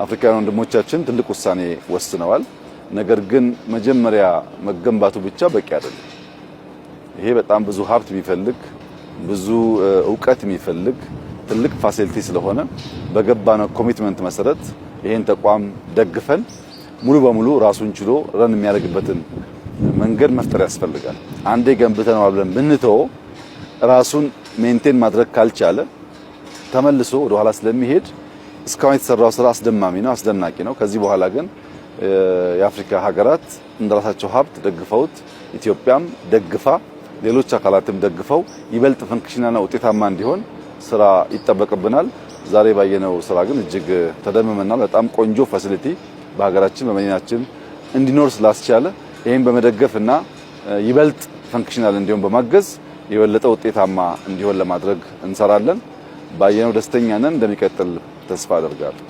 አፍሪካውያን ወንድሞቻችን ትልቅ ውሳኔ ወስነዋል። ነገር ግን መጀመሪያ መገንባቱ ብቻ በቂ አይደለም። ይሄ በጣም ብዙ ሀብት የሚፈልግ ብዙ ዕውቀት የሚፈልግ ትልቅ ፋሲሊቲ ስለሆነ በገባነው ኮሚትመንት መሰረት ይሄን ተቋም ደግፈን ሙሉ በሙሉ ራሱን ችሎ ረን የሚያደርግበትን መንገድ መፍጠር ያስፈልጋል። አንዴ ገንብተነው ብለን ብንተው ራሱን ሜንቴን ማድረግ ካልቻለ ተመልሶ ወደ ኋላ ስለሚሄድ እስካሁን የተሰራው ስራ አስደማሚ ነው፣ አስደናቂ ነው። ከዚህ በኋላ ግን የአፍሪካ ሀገራት እንደራሳቸው ሀብት ደግፈውት ኢትዮጵያም ደግፋ ሌሎች አካላትም ደግፈው ይበልጥ ፈንክሽናልና ውጤታማ እንዲሆን ስራ ይጠበቅብናል። ዛሬ ባየነው ስራ ግን እጅግ ተደምመናል። በጣም ቆንጆ ፋሲሊቲ በሀገራችን በመዲናችን እንዲኖር ስላስቻለ ይሄን በመደገፍና ይበልጥ ፈንክሽናል እንዲሆን በማገዝ የበለጠ ውጤታማ እንዲሆን ለማድረግ እንሰራለን። ባየነው ደስተኛ ነን። እንደሚቀጥል ተስፋ አደርጋለሁ።